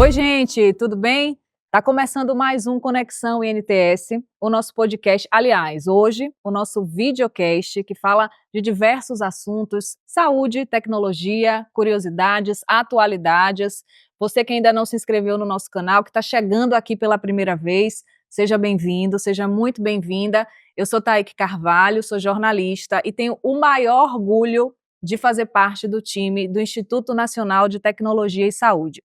Oi, gente, tudo bem? Tá começando mais um Conexão INTS, o nosso podcast. Aliás, hoje, o nosso videocast que fala de diversos assuntos: saúde, tecnologia, curiosidades, atualidades. Você que ainda não se inscreveu no nosso canal, que está chegando aqui pela primeira vez, seja bem-vindo, seja muito bem-vinda. Eu sou Taíque Carvalho, sou jornalista e tenho o maior orgulho de fazer parte do time do Instituto Nacional de Tecnologia e Saúde.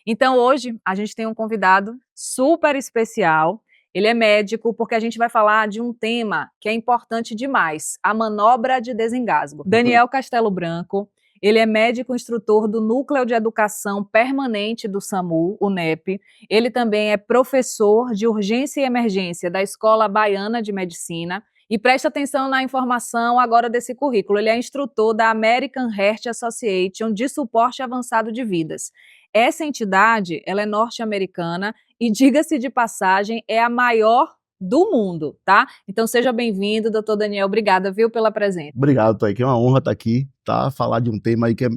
Então, hoje, a gente tem um convidado super especial. Ele é médico, porque a gente vai falar de um tema que é importante demais, a manobra de desengasgo. Daniel Castelo Branco, ele é médico instrutor do Núcleo de Educação Permanente do SAMU, o NEP. Ele também é professor de urgência e emergência da Escola Baiana de Medicina. E preste atenção na informação agora desse currículo. Ele é instrutor da American Heart Association de suporte avançado de vidas. Essa entidade, ela é norte-americana e, diga-se de passagem, é a maior do mundo, tá? Então seja bem-vindo, doutor Daniel. Obrigada, viu, pela presença. Obrigado, Taíque. É uma honra estar aqui, tá? Falar de um tema aí que é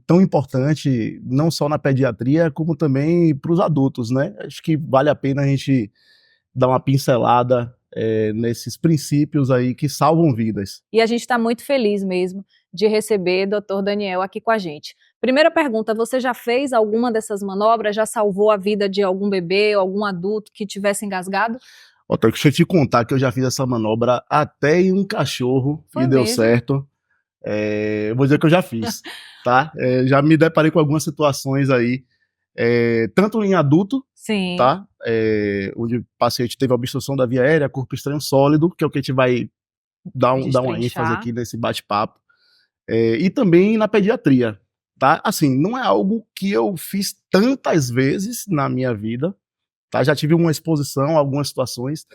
tão importante, não só na pediatria, como também para os adultos, né? Acho que vale a pena a gente dar uma pincelada nesses princípios aí que salvam vidas. E a gente está muito feliz mesmo de receber doutor Daniel aqui com a gente. Primeira pergunta, você já fez alguma dessas manobras? Já salvou a vida de algum bebê ou algum adulto que tivesse engasgado? Deixa eu te contar que eu já fiz essa manobra até em um cachorro e deu certo. Eu vou dizer que eu já fiz, tá? Já me deparei com algumas situações aí, tanto em adulto, sim, tá? Onde o paciente teve obstrução da via aérea, corpo estranho sólido, que é o que a gente vai dar uma ênfase aqui nesse bate-papo, e também na pediatria, tá? Assim, não é algo que eu fiz tantas vezes na minha vida, tá? Já tive uma exposição a algumas situações,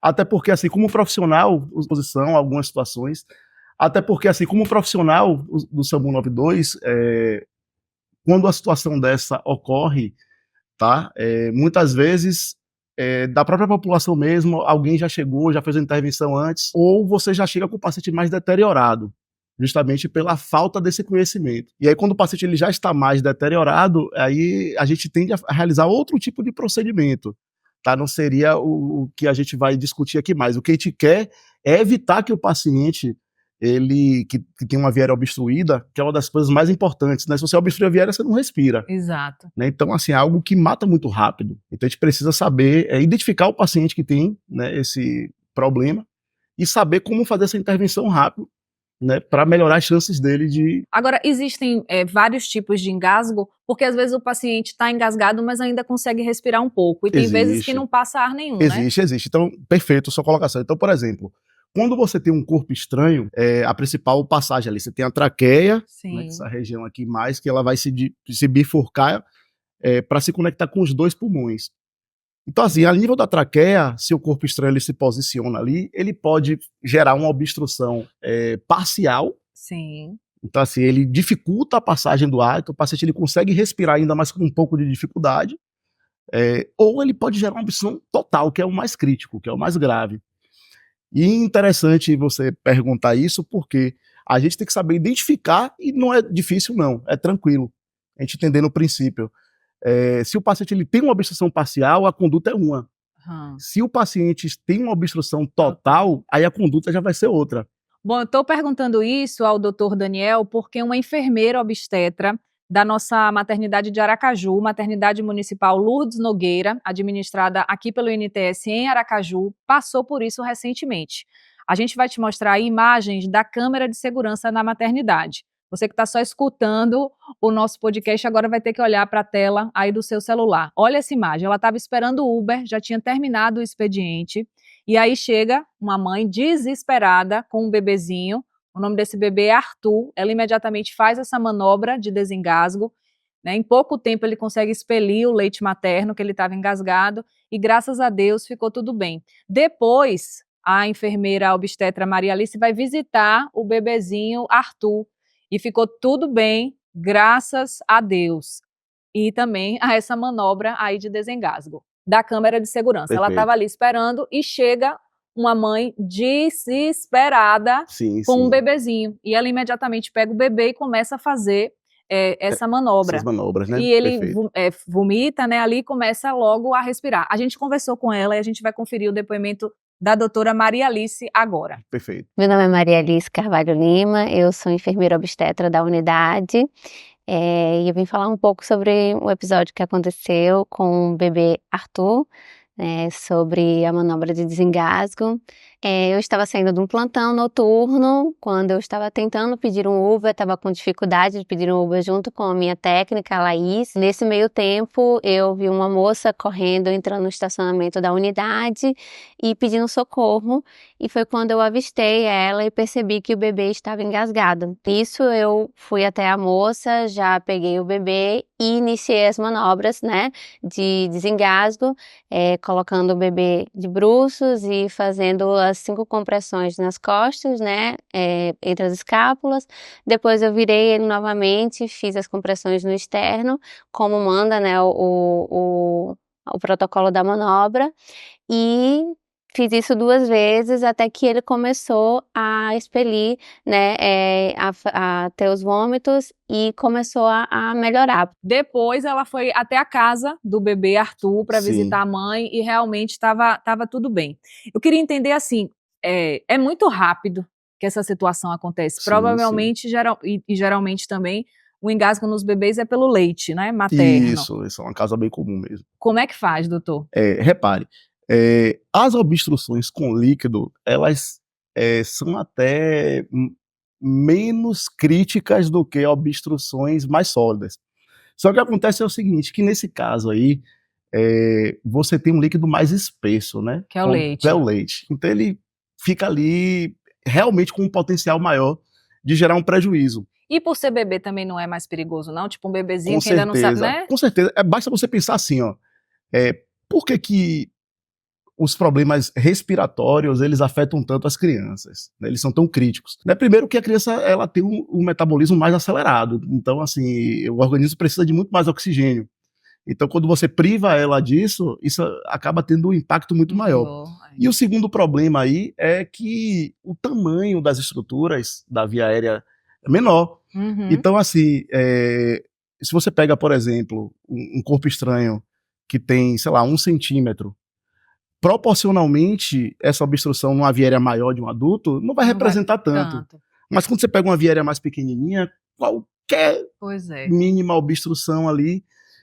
até porque, assim, como profissional, exposição a algumas situações, até porque, assim, como profissional do SAMU 92, quando a situação dessa ocorre, tá? Muitas vezes, da própria população mesmo, alguém já chegou, já fez a intervenção antes, ou você já chega com o paciente mais deteriorado, justamente pela falta desse conhecimento. E aí, quando o paciente ele já está mais deteriorado, aí a gente tende a realizar outro tipo de procedimento, tá? Não seria o que a gente vai discutir aqui mais. O que a gente quer é evitar que o paciente que tem uma via aérea obstruída, que é uma das coisas mais importantes, né? Se você obstruir a via aérea, você não respira. Exato. Né? Então, assim, é algo que mata muito rápido. Então, a gente precisa saber, identificar o paciente que tem, né, esse problema e saber como fazer essa intervenção rápido, né, para melhorar as chances dele de... Agora, existem vários tipos de engasgo, porque às vezes o paciente está engasgado, mas ainda consegue respirar um pouco, e tem vezes que não passa ar nenhum, né? Existe. Então, perfeito, sua colocação. Então, por exemplo, quando você tem um corpo estranho, a principal passagem ali, você tem a traqueia, né, essa região aqui mais, que ela vai se bifurcar para se conectar com os dois pulmões. Então, assim, a nível da traqueia, se o corpo estranho ele se posiciona ali, ele pode gerar uma obstrução parcial. Sim. Então, assim, ele dificulta a passagem do ar, então o paciente ele consegue respirar ainda mais com um pouco de dificuldade, ou ele pode gerar uma obstrução total, que é o mais crítico, que é o mais grave. E interessante você perguntar isso, porque a gente tem que saber identificar, e não é difícil não, é tranquilo, a gente entendendo o princípio. Se o paciente ele tem uma obstrução parcial, a conduta é uma. Se o paciente tem uma obstrução total, aí a conduta já vai ser outra. Bom, eu estou perguntando isso ao doutor Daniel porque uma enfermeira obstetra da nossa maternidade de Aracaju, maternidade municipal Lourdes Nogueira, administrada aqui pelo INTS em Aracaju, passou por isso recentemente. A gente vai te mostrar aí imagens da câmera de segurança na maternidade. Você que está só escutando o nosso podcast agora vai ter que olhar para a tela aí do seu celular. Olha essa imagem, ela estava esperando o Uber, já tinha terminado o expediente, e aí chega uma mãe desesperada com um bebezinho. O nome desse bebê é Arthur. Ela imediatamente faz essa manobra de desengasgo, né? Em pouco tempo ele consegue expelir o leite materno, que ele estava engasgado, e graças a Deus ficou tudo bem. Depois, a enfermeira obstetra Maria Alice vai visitar o bebezinho Arthur, e ficou tudo bem, graças a Deus. E também a essa manobra aí de desengasgo da câmera de segurança. Perfeito. Ela estava ali esperando e chega uma mãe desesperada com um bebezinho. E ela imediatamente pega o bebê e começa a fazer essa manobra. Essas manobras, né? E ele vomita, né, ali e começa logo a respirar. A gente conversou com ela e a gente vai conferir o depoimento da doutora Maria Alice agora. Perfeito. Meu nome é Maria Alice Carvalho Lima, eu sou enfermeira obstetra da unidade e eu vim falar um pouco sobre o episódio que aconteceu com o bebê Arthur, sobre a manobra de desengasgo. Eu estava saindo de um plantão noturno, quando eu estava tentando pedir um Uber, estava com dificuldade de pedir um Uber junto com a minha técnica, a Laís. Nesse meio tempo, eu vi uma moça correndo, entrando no estacionamento da unidade e pedindo socorro, e foi quando eu avistei ela e percebi que o bebê estava engasgado. Nisso, eu fui até a moça, já peguei o bebê e iniciei as manobras, né, de desengasgo, colocando o bebê de bruços e fazendo as 5 compressões nas costas, né, entre as escápulas. Depois eu virei ele novamente, fiz as compressões no externo, como manda, né, o protocolo da manobra, e fiz isso 2 vezes até que ele começou a expelir, né, a ter os vômitos e começou a melhorar. Depois ela foi até a casa do bebê Arthur para visitar a mãe e realmente estava tudo bem. Eu queria entender assim, é muito rápido que essa situação acontece. Sim, provavelmente, geralmente também, o engasgo nos bebês é pelo leite, né, materno. Isso é uma causa bem comum mesmo. Como é que faz, doutor? Repare, as obstruções com líquido, elas são até menos críticas do que obstruções mais sólidas. Só que acontece o seguinte, que nesse caso aí, você tem um líquido mais espesso, né? Que é o leite. Que é o leite. Então ele fica ali realmente com um potencial maior de gerar um prejuízo. E por ser bebê também não é mais perigoso, não? Tipo um bebezinho Com que ainda não sabe, né? Com certeza. Basta você pensar assim, ó. Por que os problemas respiratórios, eles afetam tanto as crianças, né? Eles são tão críticos, né? Primeiro que a criança, ela tem um metabolismo mais acelerado, então assim, o organismo precisa de muito mais oxigênio. Então quando você priva ela disso, isso acaba tendo um impacto muito maior. E o segundo problema aí é que o tamanho das estruturas da via aérea é menor. Uhum. Então assim, se você pega, por exemplo, um corpo estranho que tem, sei lá, 1 centímetro, proporcionalmente, essa obstrução numa via aérea maior de um adulto não vai representar tanto. Mas quando você pega uma via aérea mais pequenininha, qualquer mínima obstrução ali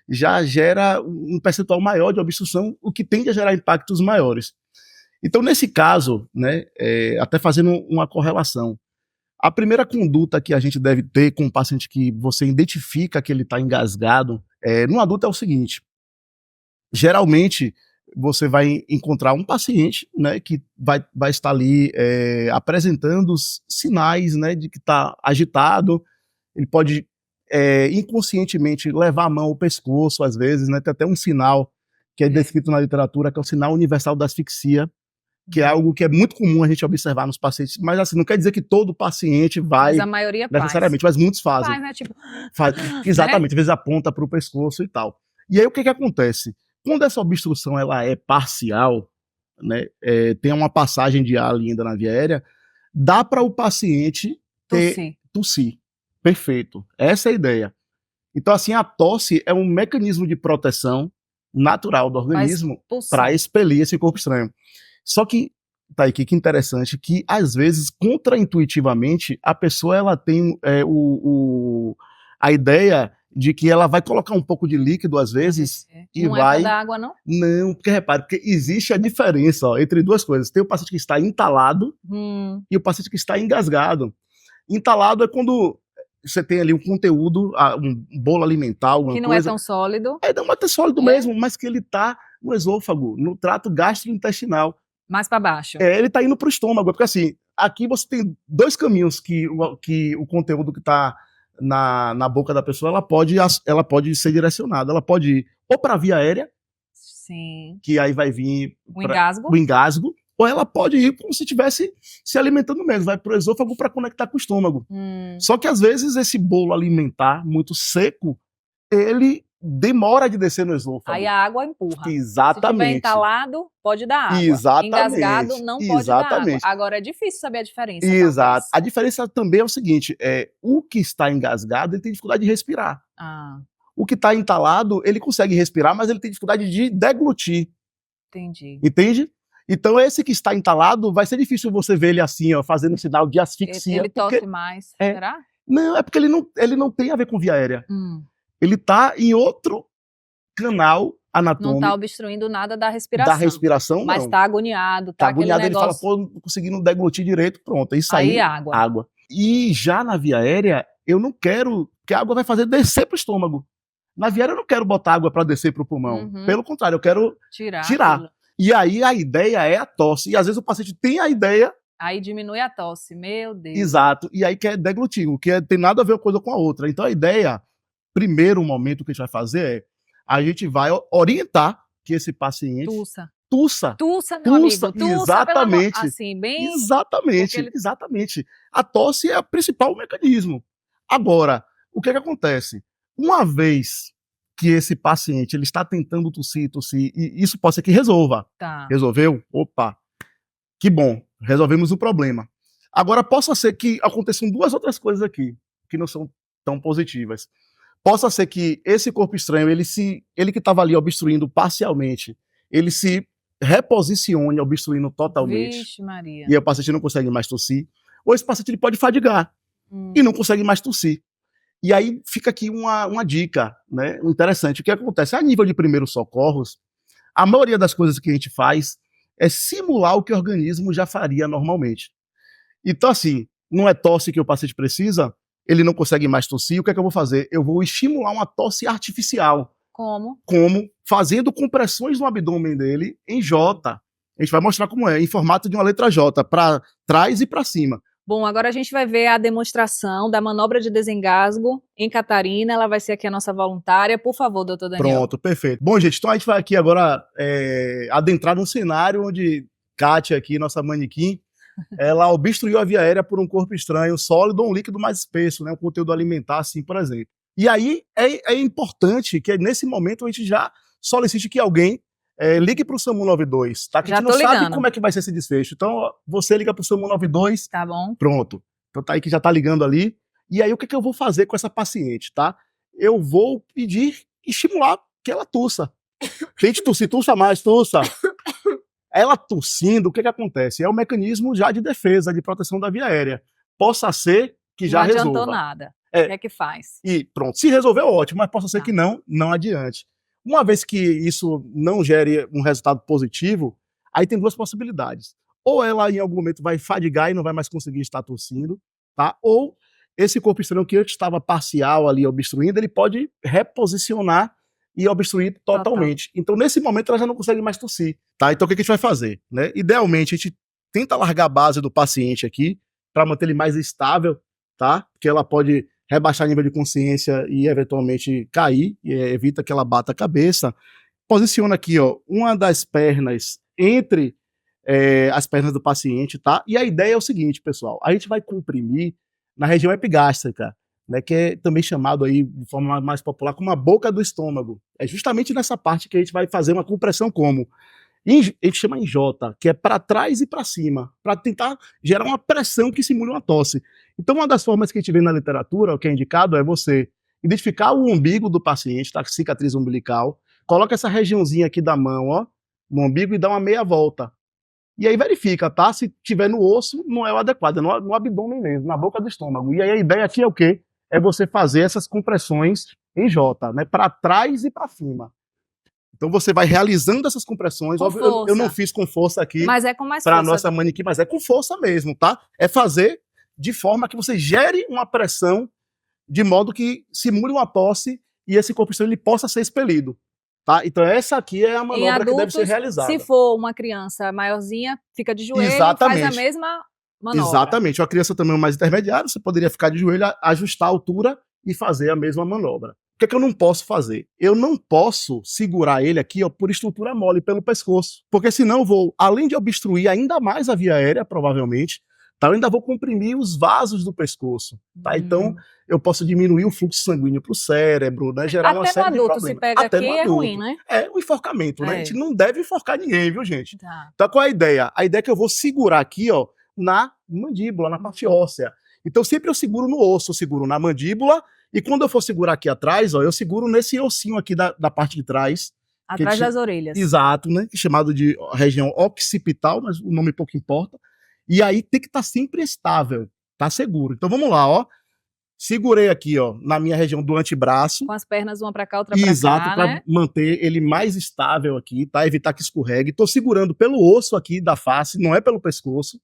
já gera um percentual maior de obstrução, o que tende a gerar impactos maiores. Então, nesse caso, né, até fazendo uma correlação, a primeira conduta que a gente deve ter com um paciente que você identifica que ele está engasgado, no adulto é o seguinte: geralmente, você vai encontrar um paciente, né, que vai estar ali apresentando sinais, né, de que está agitado. Ele pode inconscientemente levar a mão ao pescoço, às vezes, né, tem até um sinal que é descrito na literatura, que é o sinal universal da asfixia, que é algo que é muito comum a gente observar nos pacientes, mas assim, não quer dizer que todo paciente vai, mas a maioria necessariamente, mas muitos fazem. Faz, né, tipo... Exatamente, às vezes aponta para o pescoço e tal. E aí o que acontece? Quando essa obstrução ela é parcial, né, tem uma passagem de ar ali ainda na via aérea, dá para o paciente tossir. Perfeito. Essa é a ideia. Então, assim, a tosse é um mecanismo de proteção natural do organismo para expelir esse corpo estranho. Só que, tá aqui que interessante, que às vezes, contraintuitivamente, a pessoa ela tem a ideia de que ela vai colocar um pouco de líquido às vezes e não vai... Não é da água, não? Não, porque repare, porque existe a diferença entre duas coisas. Tem o paciente que está entalado e o paciente que está engasgado. Entalado é quando você tem ali um conteúdo, um bolo alimentar, alguma coisa... Que não é tão sólido. Não é tão sólido mesmo, mas que ele está no esôfago, no trato gastrointestinal. Mais para baixo. Ele está indo para o estômago, porque assim, aqui você tem 2 caminhos que o conteúdo que está na boca da pessoa, ela pode ser direcionada. Ela pode ir ou para a via aérea, sim, que aí vai vir o engasgo, ou ela pode ir como se estivesse se alimentando mesmo, vai para o esôfago para conectar com o estômago. Só que às vezes esse bolo alimentar muito seco, ele demora de descer no esôfago. Aí a água empurra. Exatamente. Se tiver entalado, pode dar água. Exatamente. Engasgado, não pode dar água. Agora é difícil saber a diferença. Exato. A diferença também é o seguinte, o que está engasgado, ele tem dificuldade de respirar. O que está entalado, ele consegue respirar, mas ele tem dificuldade de deglutir. Entendi. Entende? Então esse que está entalado, vai ser difícil você ver ele assim, ó, fazendo sinal de asfixia. Ele tosse mais, será? Não, é porque ele não tem a ver com via aérea. Ele está em outro canal anatômico. Não está obstruindo nada da respiração. Da respiração, não. Mas está agoniado. Tá agoniado, ele fala, pô, não conseguindo deglutir direito, pronto. Isso aí água. E já na via aérea, eu não quero que a água vai fazer descer pro estômago. Na via aérea eu não quero botar água para descer pro pulmão. Pelo contrário, eu quero tirar. E aí a ideia é a tosse. E às vezes o paciente tem a ideia. Aí diminui a tosse, meu Deus. Exato. E aí quer deglutir, o que tem nada a ver uma coisa com a outra. Então a ideia, primeiro momento que a gente vai fazer é, a gente vai orientar que esse paciente... Tussa, meu amigo. Exatamente. Assim, bem... Exatamente. A tosse é o principal mecanismo. Agora, o que acontece? Uma vez que esse paciente ele está tentando tossir, e isso pode ser que resolva. Tá. Resolveu? Opa, que bom, resolvemos o problema. Agora, possa ser que aconteçam duas outras coisas aqui, que não são tão positivas. Possa ser que esse corpo estranho, ele que estava ali obstruindo parcialmente, ele se reposicione obstruindo totalmente. Vixe, Maria. E aí o paciente não consegue mais tossir. Ou esse paciente ele pode fadigar e não consegue mais tossir. E aí fica aqui uma dica, né, interessante. O que acontece? A nível de primeiros socorros, a maioria das coisas que a gente faz é simular o que o organismo já faria normalmente. Então, assim, não é tosse que o paciente precisa, ele não consegue mais tossir, o que é que eu vou fazer? Eu vou estimular uma tosse artificial. Como? Fazendo compressões no abdômen dele em J. A gente vai mostrar como é, em formato de uma letra J, para trás e para cima. Bom, agora a gente vai ver a demonstração da manobra de desengasgo em Catarina. Ela vai ser aqui a nossa voluntária. Por favor, doutor Daniel. Pronto, perfeito. Bom, gente, então a gente vai aqui agora adentrar num cenário onde Kátia, aqui, nossa manequim, ela obstruiu a via aérea por um corpo estranho, sólido ou um líquido mais espesso, né, um conteúdo alimentar, assim, por exemplo. E aí é importante que nesse momento a gente já solicite que alguém ligue para o SAMU 92, tá? Que a gente não sabe como é que vai ser esse desfecho. Então, você liga para o SAMU 92. Tá bom. Pronto. Então tá aí que já tá ligando ali. E aí o que eu vou fazer com essa paciente, tá? Eu vou pedir, estimular que ela tussa. Tente tossir, tussa mais, tussa. Ela tossindo, o que acontece? É um mecanismo já de defesa, de proteção da via aérea. Possa ser que já resolva. Não adiantou nada. O que é que faz? E pronto, se resolveu, ótimo, mas possa ser que não adiante. Uma vez que isso não gere um resultado positivo, aí tem duas possibilidades. Ou ela em algum momento vai fadigar e não vai mais conseguir estar tossindo, tá? Ou esse corpo estranho que antes estava parcial ali obstruindo, ele pode reposicionar e obstruir totalmente. Então nesse momento ela já não consegue mais tossir, tá? Então o que a gente vai fazer, né? Idealmente a gente tenta largar a base do paciente aqui para manter ele mais estável, tá? Porque ela pode rebaixar o nível de consciência e eventualmente cair, e evita que ela bata a cabeça. Posiciona aqui, ó, uma das pernas entre as pernas do paciente, tá? E a ideia é o seguinte, pessoal, a gente vai comprimir na região epigástrica, né, que é também chamado aí de forma mais popular como a boca do estômago. É justamente nessa parte que a gente vai fazer uma compressão como? A gente chama em J, que é para trás e para cima, para tentar gerar uma pressão que simule uma tosse. Então, uma das formas que a gente vê na literatura, o que é indicado, é você identificar o umbigo do paciente, tá? Cicatriz umbilical, coloca essa regiãozinha aqui da mão, ó, no umbigo e dá uma meia volta. E aí verifica, tá? Se tiver no osso, não é o adequado, é no abdômen mesmo, na boca do estômago. E aí a ideia aqui é o quê? É você fazer essas compressões em J, né? Para trás e para cima. Então você vai realizando essas compressões. Óbvio, eu não fiz com força aqui. Mas é com mais força. Para nossa manequim, mas é com força mesmo, tá? É fazer de forma que você gere uma pressão de modo que simule uma tosse e esse corpo estranho ele possa ser expelido, tá? Então essa aqui é a manobra que deve ser realizada. Se for uma criança maiorzinha, fica de joelho, faz a mesma manobra. Exatamente. Uma criança também mais intermediária, você poderia ficar de joelho, ajustar a altura e fazer a mesma manobra. O que eu não posso fazer? Eu não posso segurar ele aqui, ó, por estrutura mole, pelo pescoço. Porque senão eu vou, além de obstruir ainda mais a via aérea, provavelmente, tá? Eu ainda vou comprimir os vasos do pescoço, tá? Então, eu posso diminuir o fluxo sanguíneo para o cérebro, né? Gerar uma série de problemas. Até no adulto, se pega aqui, é ruim, né? É o enforcamento, né? A gente não deve enforcar ninguém, viu, gente? Tá. Então, qual é a ideia? A ideia é que eu vou segurar aqui, ó, na mandíbula, na parte óssea. Então, sempre eu seguro no osso, eu seguro na mandíbula, e quando eu for segurar aqui atrás, ó, eu seguro nesse ossinho aqui da parte de trás. Atrás das orelhas. Exato, né? Chamado de região occipital, mas o nome pouco importa. E aí tem que estar sempre estável, tá seguro. Então vamos lá, ó. Segurei aqui, ó, na minha região do antebraço. Com as pernas uma para cá, outra para cá, exato, para manter ele mais estável aqui, tá? Evitar que escorregue. Tô segurando pelo osso aqui da face, não é pelo pescoço,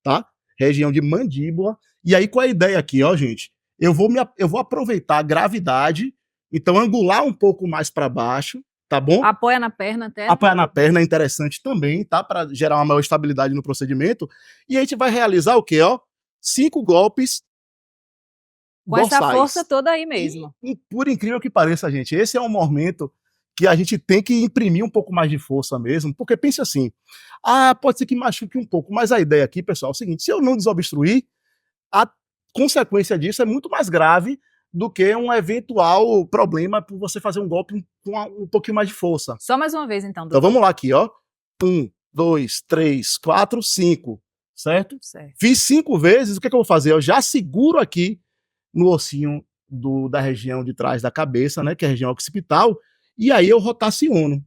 tá? Região de mandíbula. E aí qual é a ideia aqui, ó, gente? Eu vou aproveitar a gravidade, então angular um pouco mais para baixo, tá bom? Apoia na perna até. Apoiar na perna é interessante também, tá? Para gerar uma maior estabilidade no procedimento. E a gente vai realizar o quê, ó? 5 golpes com dorsais. Essa força toda aí mesmo. E por incrível que pareça, gente, esse é um momento que a gente tem que imprimir um pouco mais de força mesmo, porque pense assim, pode ser que machuque um pouco, mas a ideia aqui, pessoal, é o seguinte, se eu não desobstruir, a consequência disso é muito mais grave do que um eventual problema por você fazer um golpe com um pouquinho mais de força. Só mais uma vez, então. Então vamos lá aqui, ó. 1, 2, 3, 4, 5, certo? Fiz 5 vezes, o que é que eu vou fazer? Eu já seguro aqui no ossinho da região de trás da cabeça, né, que é a região occipital, e aí eu rotaciono,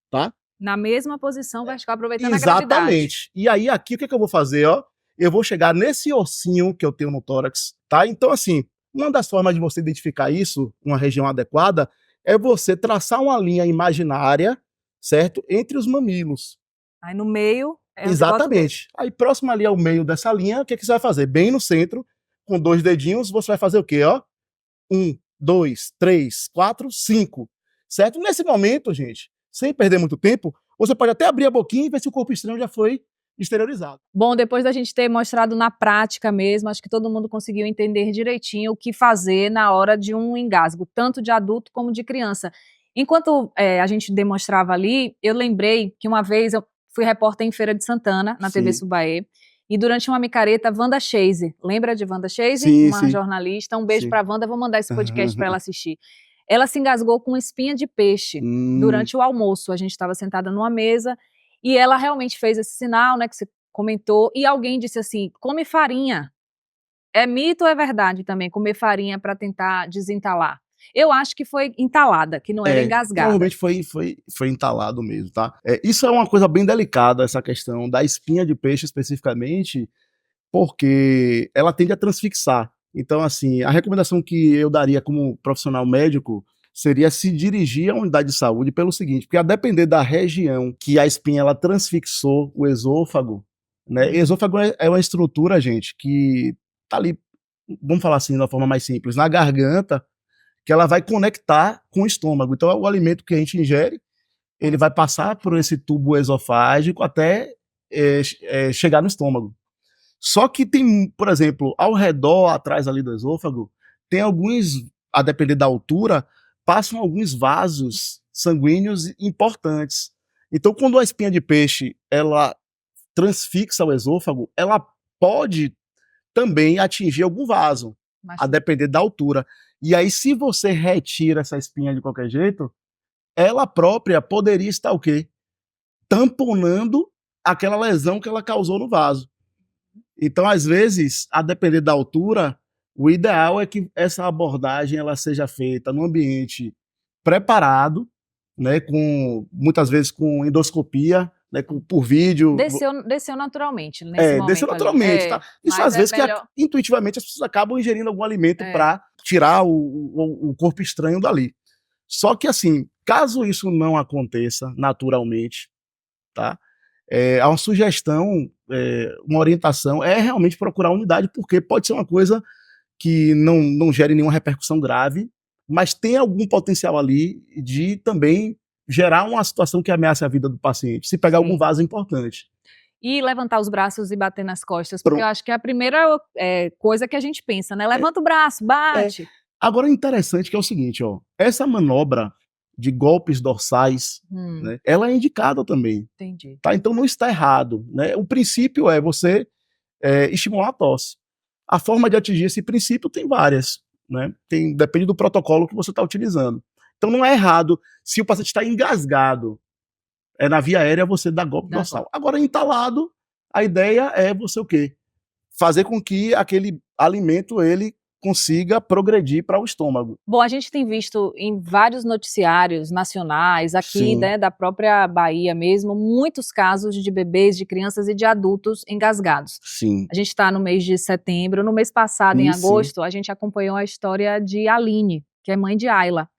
tá? Na mesma posição, vai ficar aproveitando a gravidade. Exatamente. E aí aqui, o que é que eu vou fazer, ó? Eu vou chegar nesse ossinho que eu tenho no tórax, tá? Então, assim, uma das formas de você identificar isso, uma região adequada, é você traçar uma linha imaginária, certo? Entre os mamilos. Aí no meio... Exatamente. Aí próximo ali ao meio dessa linha, o que é que você vai fazer? Bem no centro, com 2 dedinhos, você vai fazer o quê, ó? 1, 2, 3, 4, 5. Certo? Nesse momento, gente, sem perder muito tempo, você pode até abrir a boquinha e ver se o corpo estranho já foi exteriorizado. Bom, depois da gente ter mostrado na prática mesmo, acho que todo mundo conseguiu entender direitinho o que fazer na hora de um engasgo, tanto de adulto como de criança. Enquanto a gente demonstrava ali, eu lembrei que uma vez eu fui repórter em Feira de Santana, na TV Subaê, e durante uma micareta, Wanda Chase, lembra de Wanda Chase? Sim, uma jornalista, um beijo para Wanda, vou mandar esse podcast para ela assistir. Ela se engasgou com espinha de peixe durante o almoço, a gente estava sentada numa mesa, e ela realmente fez esse sinal, né, que você comentou, e alguém disse assim, come farinha. É mito ou é verdade também, comer farinha para tentar desentalar? Eu acho que foi entalada, que não era engasgada. Provavelmente foi entalado mesmo, tá? Isso é uma coisa bem delicada, essa questão da espinha de peixe especificamente, porque ela tende a transfixar. Então, assim, a recomendação que eu daria como profissional médico seria se dirigir à unidade de saúde pelo seguinte, porque a depender da região que a espinha ela transfixou o esôfago, né? Esôfago é uma estrutura, gente, que tá ali, vamos falar assim de uma forma mais simples, na garganta, que ela vai conectar com o estômago. Então, o alimento que a gente ingere, ele vai passar por esse tubo esofágico até chegar no estômago. Só que tem, por exemplo, ao redor, atrás ali do esôfago, tem alguns, a depender da altura, passam alguns vasos sanguíneos importantes. Então, quando a espinha de peixe ela transfixa o esôfago, ela pode também atingir algum vaso, a depender da altura. E aí, se você retira essa espinha de qualquer jeito, ela própria poderia estar o quê? Tamponando aquela lesão que ela causou no vaso. Então, às vezes, a depender da altura, o ideal é que essa abordagem ela seja feita num ambiente preparado, né, muitas vezes com endoscopia, né, por vídeo. Desceu naturalmente nesse momento. Desceu naturalmente, tá? Isso às vezes melhor... que intuitivamente as pessoas acabam ingerindo algum alimento para tirar o corpo estranho dali. Só que assim, caso isso não aconteça naturalmente, tá? Uma sugestão, uma orientação é realmente procurar unidade, porque pode ser uma coisa que não gere nenhuma repercussão grave, mas tem algum potencial ali de também gerar uma situação que ameace a vida do paciente, se pegar algum vaso importante. E levantar os braços e bater nas costas, porque eu acho que é a primeira coisa que a gente pensa, né? Levanta o braço, bate. Agora, é interessante que é o seguinte, ó, essa manobra de golpes dorsais, né, ela é indicada também. Entendi. Tá? Então não está errado, né? O princípio é você estimular a tosse. A forma de atingir esse princípio tem várias, né? Depende do protocolo que você está utilizando. Então não é errado, se o paciente está engasgado, na via aérea você dá golpe dorsal. Agora, entalado, a ideia é você o quê? Fazer com que aquele alimento ele consiga progredir para o estômago. Bom, a gente tem visto em vários noticiários nacionais, aqui, né, da própria Bahia mesmo, muitos casos de bebês, de crianças e de adultos engasgados. Sim. A gente está no mês de setembro, no mês passado, em agosto, a gente acompanhou a história de Aline, que é mãe de Ayla.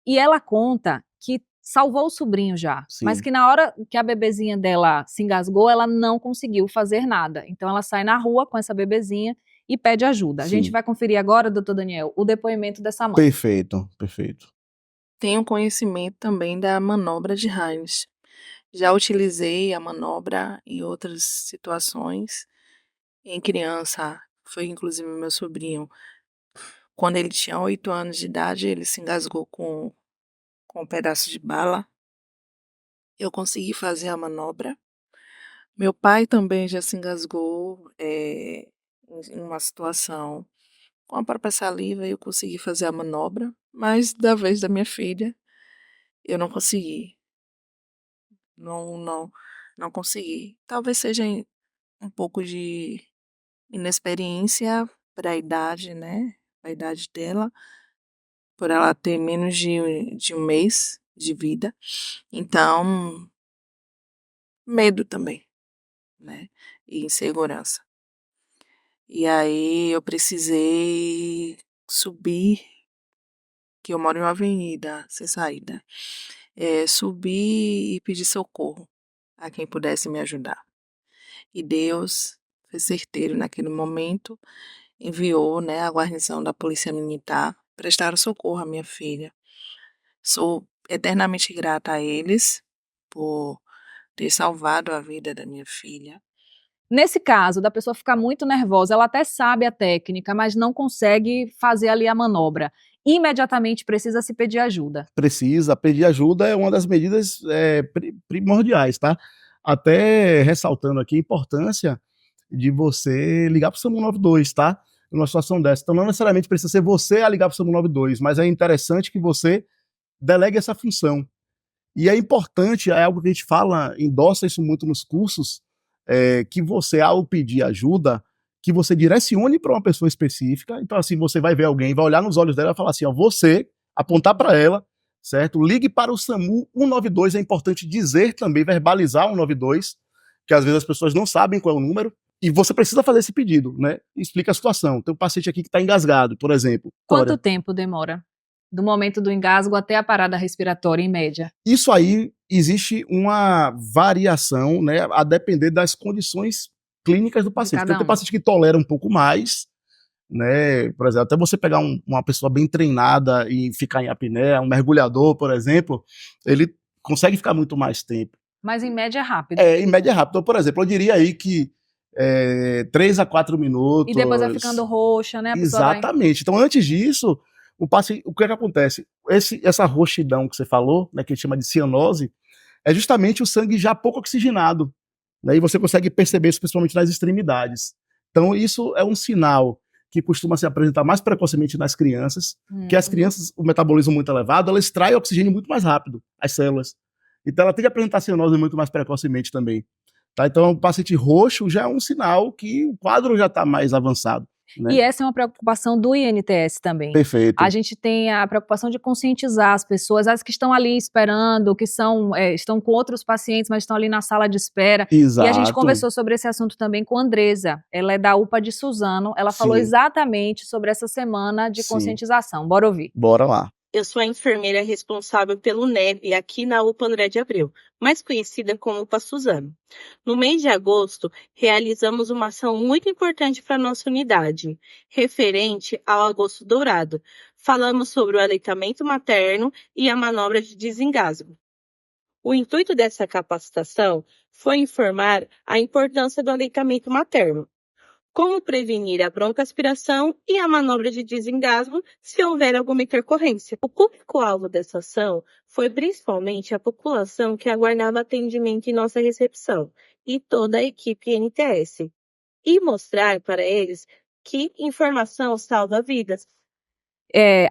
E ela conta que salvou o sobrinho já, mas que na hora que a bebezinha dela se engasgou, ela não conseguiu fazer nada. Então ela sai na rua com essa bebezinha e pede ajuda. A gente vai conferir agora, doutor Daniel, o depoimento dessa mãe. Perfeito, perfeito. Tenho conhecimento também da manobra de Heinz. Já utilizei a manobra em outras situações. Em criança, foi inclusive meu sobrinho. Quando ele tinha 8 anos de idade, ele se engasgou com um pedaço de bala. Eu consegui fazer a manobra. Meu pai também já se engasgou em uma situação com a própria saliva, eu consegui fazer a manobra, mas da vez da minha filha, eu não consegui. Não consegui. Talvez seja um pouco de inexperiência para a idade, né? A idade dela, por ela ter menos de um mês de vida. Então, medo também, né? E insegurança. E aí eu precisei subir, que eu moro em uma avenida sem saída, subir e pedir socorro a quem pudesse me ajudar. E Deus foi certeiro naquele momento, enviou, né, a guarnição da Polícia Militar, prestaram socorro à minha filha. Sou eternamente grata a eles por ter salvado a vida da minha filha. Nesse caso, da pessoa ficar muito nervosa, ela até sabe a técnica, mas não consegue fazer ali a manobra. Imediatamente precisa se pedir ajuda. Precisa, pedir ajuda é uma das medidas primordiais, tá? Até ressaltando aqui a importância de você ligar para o SAMU 92, tá? Numa situação dessa. Então não necessariamente precisa ser você a ligar para o SAMU 92, mas é interessante que você delegue essa função. E é importante, é algo que a gente fala, endossa isso muito nos cursos, que você, ao pedir ajuda, que você direcione para uma pessoa específica. Então, assim, você vai ver alguém, vai olhar nos olhos dela e falar assim, ó, você, apontar para ela, certo? Ligue para o SAMU 192, é importante dizer também, verbalizar 192, que às vezes as pessoas não sabem qual é o número, e você precisa fazer esse pedido, né? Explica a situação. Tem um paciente aqui que está engasgado, por exemplo. Quanto tempo demora? Do momento do engasgo até a parada respiratória, em média? Isso aí, existe uma variação, né, a depender das condições clínicas do paciente. Porque tem paciente que tolera um pouco mais, né, por exemplo, até você pegar uma pessoa bem treinada e ficar em apneia, um mergulhador, por exemplo, ele consegue ficar muito mais tempo. Mas em média é rápido. Em média é rápido. Então, por exemplo, eu diria aí que 3 a 4 minutos. E depois vai ficando roxa, né? Exatamente. Então, antes disso, o que é que acontece? Essa roxidão que você falou, né, que a gente chama de cianose, é justamente o sangue já pouco oxigenado, né, e você consegue perceber isso principalmente nas extremidades. Então isso é um sinal que costuma se apresentar mais precocemente nas crianças, que as crianças, o metabolismo muito elevado, ela extrai oxigênio muito mais rápido, as células. Então ela tem que apresentar cianose muito mais precocemente também. Tá? Então o paciente roxo já é um sinal que o quadro já está mais avançado. Né? E essa é uma preocupação do INTS também. Perfeito. A gente tem a preocupação de conscientizar as pessoas, as que estão ali esperando, que estão com outros pacientes, mas estão ali na sala de espera. Exato. E a gente conversou sobre esse assunto também com a Andresa. Ela é da UPA de Suzano. Ela falou exatamente sobre essa semana de conscientização. Bora ouvir. Bora lá. Eu sou a enfermeira responsável pelo NEB aqui na UPA André de Abreu, mais conhecida como UPA Suzano. No mês de agosto, realizamos uma ação muito importante para a nossa unidade, referente ao Agosto Dourado. Falamos sobre o aleitamento materno e a manobra de desengasgo. O intuito dessa capacitação foi informar a importância do aleitamento materno, como prevenir a broncoaspiração e a manobra de desengasgo se houver alguma intercorrência. O público-alvo dessa ação foi principalmente a população que aguardava atendimento em nossa recepção e toda a equipe NTS. e mostrar para eles que informação salva vidas.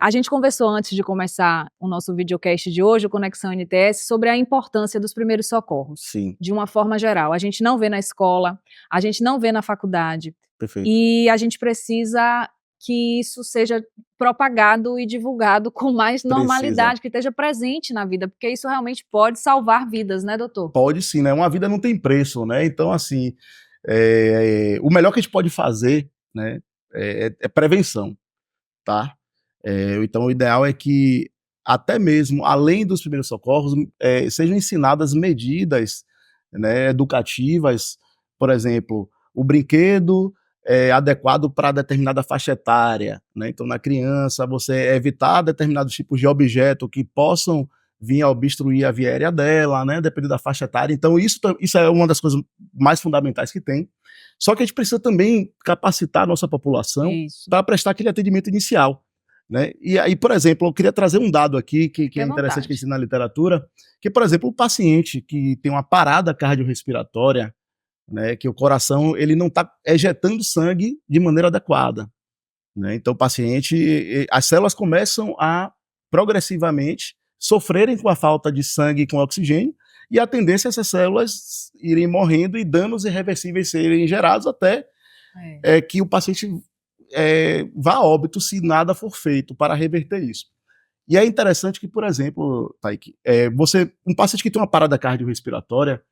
A gente conversou antes de começar o nosso videocast de hoje, o Conexão NTS, sobre a importância dos primeiros socorros. Sim. De uma forma geral. A gente não vê na escola, a gente não vê na faculdade. Perfeito. E a gente precisa que isso seja propagado e divulgado com mais normalidade, que esteja presente na vida, porque isso realmente pode salvar vidas, né, doutor? Pode sim, né? Uma vida não tem preço, né? Então, assim, o melhor que a gente pode fazer, né, é prevenção, tá? Então, o ideal é que, até mesmo, além dos primeiros socorros, sejam ensinadas medidas, né, educativas, por exemplo, o brinquedo adequado para determinada faixa etária, né? Então, na criança, você evitar determinados tipos de objetos que possam vir a obstruir a via aérea dela, né, dependendo da faixa etária. Então, isso é uma das coisas mais fundamentais que tem. Só que a gente precisa também capacitar a nossa população para prestar aquele atendimento inicial. Né? E aí, por exemplo, eu queria trazer um dado aqui que é interessante que ensina na literatura, que, por exemplo, o paciente que tem uma parada cardiorrespiratória, né, que o coração ele não está ejetando sangue de maneira adequada. Né? Então, o paciente, as células começam a progressivamente sofrerem com a falta de sangue com oxigênio, e a tendência é essas células irem morrendo e danos irreversíveis serem gerados até que o paciente vá a óbito se nada for feito para reverter isso. E é interessante que, por exemplo, Taiki, um paciente que tem uma parada cardiorrespiratória,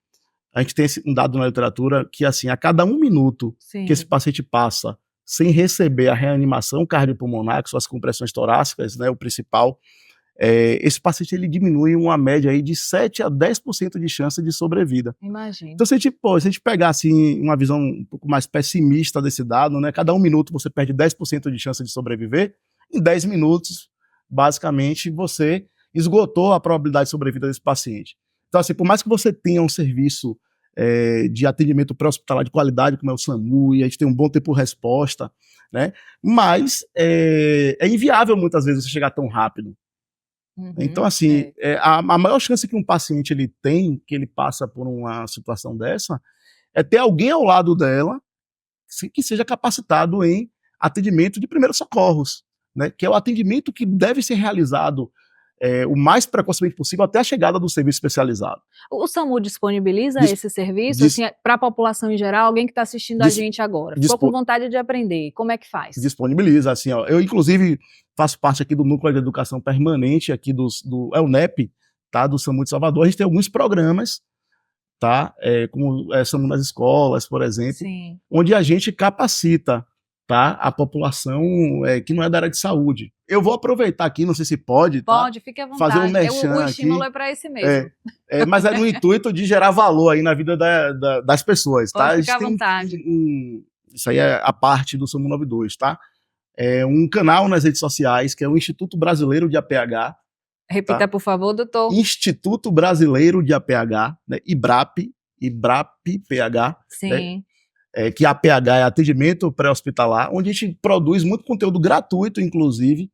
a gente tem um dado na literatura que, assim, a cada 1 minuto que esse paciente passa sem receber a reanimação cardiopulmonar, que são as compressões torácicas, né, o principal, esse paciente ele diminui uma média aí de 7 a 10% de chance de sobrevida. Imagina. Então, se a gente pegar assim, uma visão um pouco mais pessimista desse dado, né, cada 1 minuto você perde 10% de chance de sobreviver, em 10 minutos, basicamente, você esgotou a probabilidade de sobrevida desse paciente. Então, assim, por mais que você tenha um serviço de atendimento pré-hospitalar de qualidade, como é o SAMU, e a gente tem um bom tempo-resposta, né, mas é inviável muitas vezes você chegar tão rápido. Então, assim, a maior chance que um paciente ele tem, que ele passa por uma situação dessa, é ter alguém ao lado dela que seja capacitado em atendimento de primeiros socorros, né? Que é o atendimento que deve ser realizado o mais precocemente possível até a chegada do serviço especializado. O SAMU disponibiliza esse serviço assim, para a população em geral, alguém que está assistindo a gente agora? Ficou com vontade de aprender, como é que faz? Disponibiliza, assim, ó, eu inclusive faço parte aqui do Núcleo de Educação Permanente, aqui do NEP, tá, do SAMU de Salvador. A gente tem alguns programas, tá, como SAMU nas escolas, por exemplo, onde a gente capacita, tá, a população que não é da área de saúde. Eu vou aproveitar aqui, não sei se pode, tá? Pode, fique à vontade. Fazer um merchan o estímulo aqui. É para esse mesmo. Mas é no intuito de gerar valor aí na vida das pessoas, tá? Pode ficar à vontade. Isso aí é a parte do SAMU 92, tá? É um canal nas redes sociais, que é o Instituto Brasileiro de APH. Repita, tá? Por favor, doutor. Instituto Brasileiro de APH, né? IBRAP-PH. Sim. Né? Que APH é atendimento pré-hospitalar, onde a gente produz muito conteúdo gratuito, inclusive,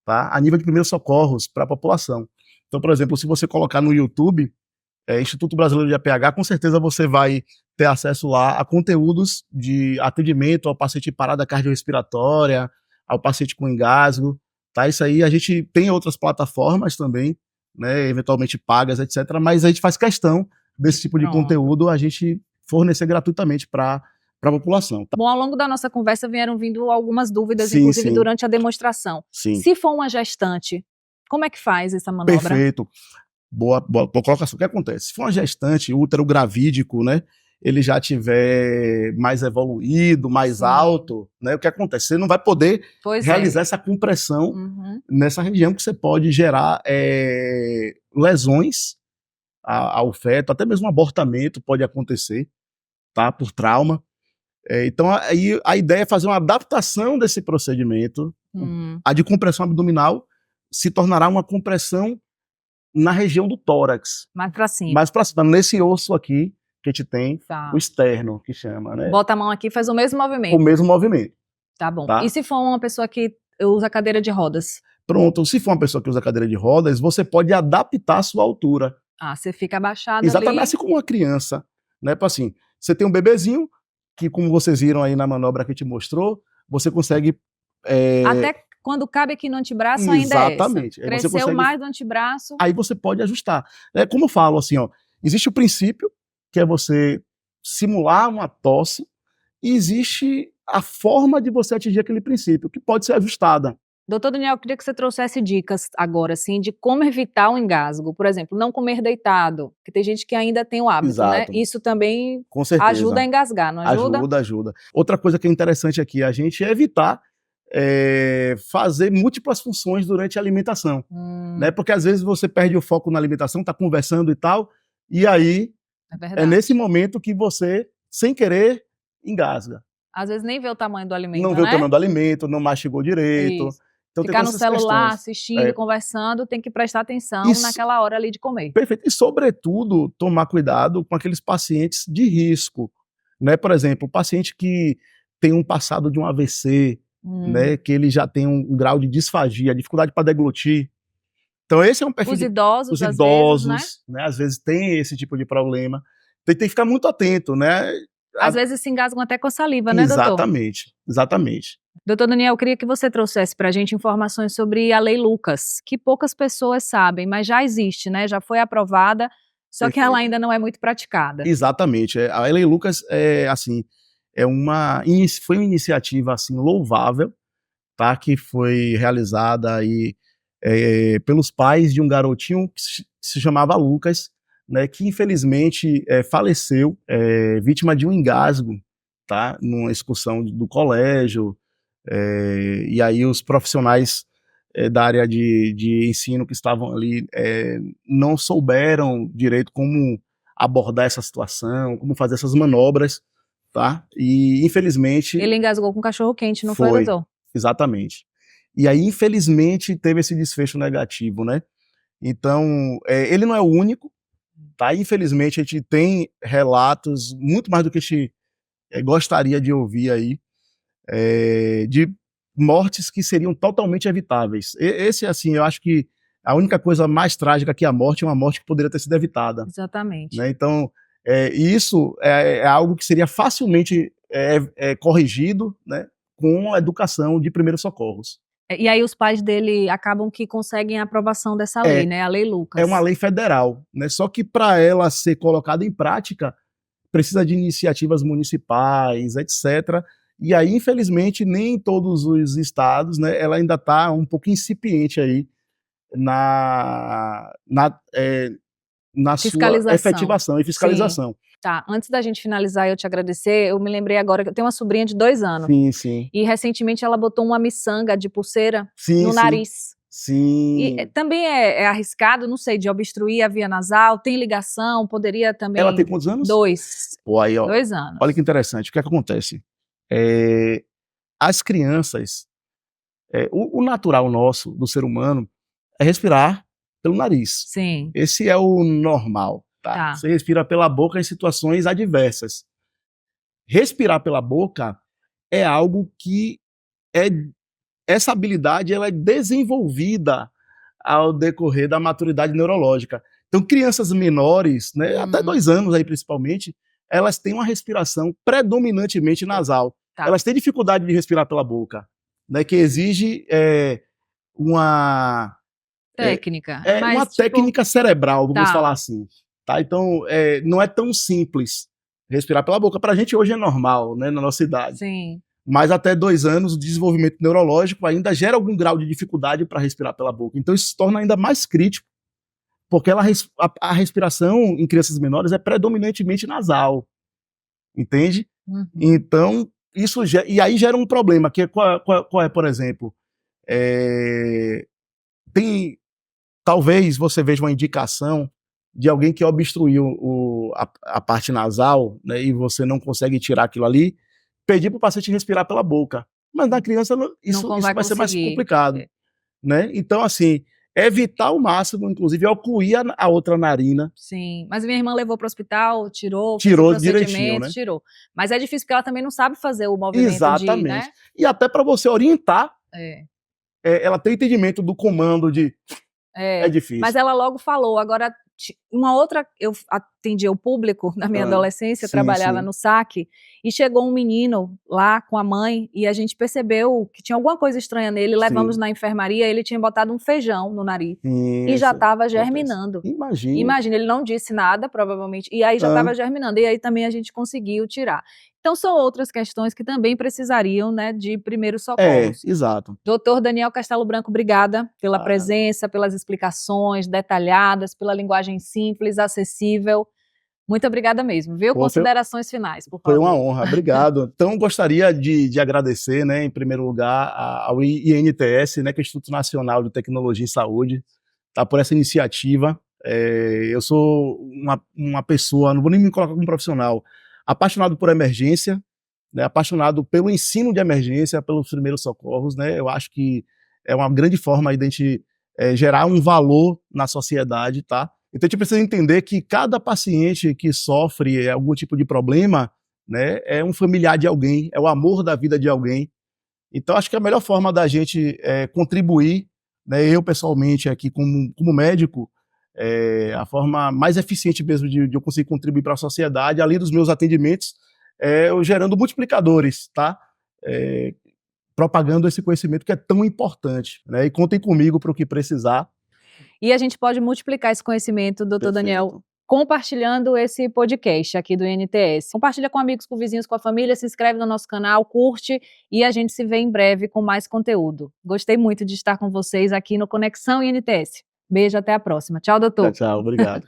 tá? A nível de primeiros socorros para a população. Então, por exemplo, se você colocar no YouTube, Instituto Brasileiro de APH, com certeza você vai ter acesso lá a conteúdos de atendimento ao paciente em parada cardiorrespiratória, ao paciente com engasgo, tá? Isso aí a gente tem outras plataformas também, né, eventualmente pagas, etc., mas a gente faz questão desse tipo de conteúdo a gente fornecer gratuitamente para a população. Tá? Bom, ao longo da nossa conversa vieram vindo algumas dúvidas, inclusive durante a demonstração. Se for uma gestante, como é que faz essa manobra? Perfeito. Boa colocação. O que acontece? Se for uma gestante, útero gravídico, né, ele já tiver mais evoluído, mais alto, né, o que acontece? Você não vai poder realizar essa compressão nessa região, que você pode gerar lesões ao feto, até mesmo um abortamento pode acontecer, tá, por trauma. Então, aí a ideia é fazer uma adaptação desse procedimento. A de compressão abdominal se tornará uma compressão na região do tórax. Mais pra cima. Mais pra cima, nesse osso aqui que a gente tem, o externo, que chama, né? Bota a mão aqui e faz o mesmo movimento. O mesmo movimento. Tá bom. Tá? E se for uma pessoa que usa cadeira de rodas? Pronto, se for uma pessoa que usa cadeira de rodas, você pode adaptar a sua altura. Você fica abaixado exatamente, assim como uma criança, né? Assim, você tem um bebezinho, que, como vocês viram aí na manobra que a gente mostrou, você consegue... Até quando cabe aqui no antebraço ainda exatamente. é essa. Cresceu mais do antebraço. Aí você pode ajustar. Como eu falo, assim, ó, existe o princípio, que é você simular uma tosse, e existe a forma de você atingir aquele princípio, que pode ser ajustada. Doutor Daniel, eu queria que você trouxesse dicas agora, assim, de como evitar o engasgo. Por exemplo, não comer deitado, porque tem gente que ainda tem o hábito, Exato. né? Isso também Com certeza. ajuda a engasgar, não ajuda? Ajuda. Outra coisa que é interessante aqui, a gente evitar fazer múltiplas funções durante a alimentação, né? Porque às vezes você perde o foco na alimentação, tá conversando e tal, e aí é nesse momento que você, sem querer, engasga. Às vezes nem vê o tamanho do alimento, não vê o tamanho do alimento, não mastigou direito. Então, ficar no celular, questões. assistindo, conversando, tem que prestar atenção naquela hora ali de comer. Perfeito. E, sobretudo, tomar cuidado com aqueles pacientes de risco, né? Por exemplo, o paciente que tem um passado de um AVC, né? Que ele já tem um grau de disfagia, dificuldade para deglutir. Então, esse é um perfil. Os idosos, os idosos, né? Às vezes tem esse tipo de problema. Tem que ficar muito atento, né? Às vezes se engasgam até com a saliva, né, doutor? Exatamente. Doutor Daniel, eu queria que você trouxesse para a gente informações sobre a Lei Lucas, que poucas pessoas sabem, mas já existe, né? Já foi aprovada, só que ela ainda não é muito praticada. Exatamente. A Lei Lucas foi uma iniciativa assim louvável, tá? Que foi realizada aí pelos pais de um garotinho que se chamava Lucas, né? Que infelizmente faleceu vítima de um engasgo, tá? Numa excursão do colégio. E aí os profissionais da área de ensino que estavam ali não souberam direito como abordar essa situação, como fazer essas manobras, tá? E infelizmente... Ele engasgou com cachorro quente, não foi, doutor? Exatamente. E aí infelizmente teve esse desfecho negativo, né? Então, ele não é o único, tá? Infelizmente a gente tem relatos, muito mais do que a gente gostaria de ouvir aí, de mortes que seriam totalmente evitáveis. Esse, assim, eu acho que a única coisa mais trágica que a morte é uma morte que poderia ter sido evitada. Exatamente. Né? Então, isso é algo que seria facilmente corrigido, né, com a educação de primeiros socorros. E aí os pais dele acabam que conseguem a aprovação dessa lei, né? A Lei Lucas. É uma lei federal, né? Só que para ela ser colocada em prática, precisa de iniciativas municipais, etc., e aí, infelizmente, nem em todos os estados, né, ela ainda está um pouco incipiente aí na sua efetivação e fiscalização. Sim. Tá, antes da gente finalizar e eu te agradecer, eu me lembrei agora que eu tenho uma sobrinha de 2 anos. Sim. E recentemente ela botou uma miçanga de pulseira no nariz. Sim. E também é arriscado, não sei, de obstruir a via nasal, tem ligação, poderia também... Ela tem quantos anos? 2. Pô, aí, ó, 2 anos. Olha que interessante, o que acontece? As crianças, o natural nosso, do ser humano, é respirar pelo nariz. Sim. Esse é o normal, tá? Você respira pela boca em situações adversas. Respirar pela boca é algo que essa habilidade ela é desenvolvida ao decorrer da maturidade neurológica. Então, crianças menores, né, até 2 anos aí principalmente, elas têm uma respiração predominantemente nasal. Elas têm dificuldade de respirar pela boca, né, que exige uma técnica. Uma técnica cerebral, vamos falar assim. Tá? Então, não é tão simples respirar pela boca. Para a gente hoje é normal, né, na nossa idade. Sim. Mas até 2 anos, o desenvolvimento neurológico ainda gera algum grau de dificuldade para respirar pela boca. Então, isso se torna ainda mais crítico, porque a respiração em crianças menores é predominantemente nasal. Entende? Então, isso e aí gera um problema, que qual é, por exemplo? Talvez você veja uma indicação de alguém que obstruiu a parte nasal, né, e você não consegue tirar aquilo ali, pedir para o paciente respirar pela boca. Mas na criança isso vai ser mais complicado. Né? Então, assim, evitar ao máximo, inclusive, ocluir a outra narina. Sim, mas minha irmã levou para o hospital, tirou direitinho, né? Tirou. Mas é difícil porque ela também não sabe fazer o movimento. Exatamente. Né? E até para você orientar, ela tem entendimento do comando de... É difícil. Mas ela logo falou, agora Uma outra, eu atendia o público na minha adolescência, trabalhava no saque, e chegou um menino lá com a mãe, e a gente percebeu que tinha alguma coisa estranha nele, levamos na enfermaria, ele tinha botado um feijão no nariz, e já estava germinando. Imagina, ele não disse nada, provavelmente, e aí já estava germinando, e aí também a gente conseguiu tirar. Então, são outras questões que também precisariam, né, de primeiros socorros. Exato. Doutor Daniel Castelo Branco, obrigada pela presença, pelas explicações detalhadas, pela linguagem simples, acessível. Muito obrigada mesmo, viu? Considerações finais, por favor. Foi uma honra, obrigado. Então, gostaria de agradecer, né, em primeiro lugar, ao INTS, né, que é o Instituto Nacional de Tecnologia em Saúde, tá, por essa iniciativa. Eu sou uma pessoa, não vou nem me colocar como profissional, apaixonado por emergência, né, apaixonado pelo ensino de emergência, pelos primeiros socorros, né, eu acho que é uma grande forma de a gente gerar um valor na sociedade, tá? Então a gente precisa entender que cada paciente que sofre algum tipo de problema, né, é um familiar de alguém, é o amor da vida de alguém. Então acho que a melhor forma da gente contribuir, né, eu pessoalmente aqui como médico, a forma mais eficiente mesmo de eu conseguir contribuir para a sociedade, além dos meus atendimentos, eu gerando multiplicadores, tá? Propagando esse conhecimento que é tão importante, né? E contem comigo para o que precisar. E a gente pode multiplicar esse conhecimento, doutor Daniel, compartilhando esse podcast aqui do INTS. Compartilha com amigos, com vizinhos, com a família, se inscreve no nosso canal, curte, e a gente se vê em breve com mais conteúdo. Gostei muito de estar com vocês aqui no Conexão INTS. Beijo, até a próxima. Tchau, doutor. Tchau, obrigado.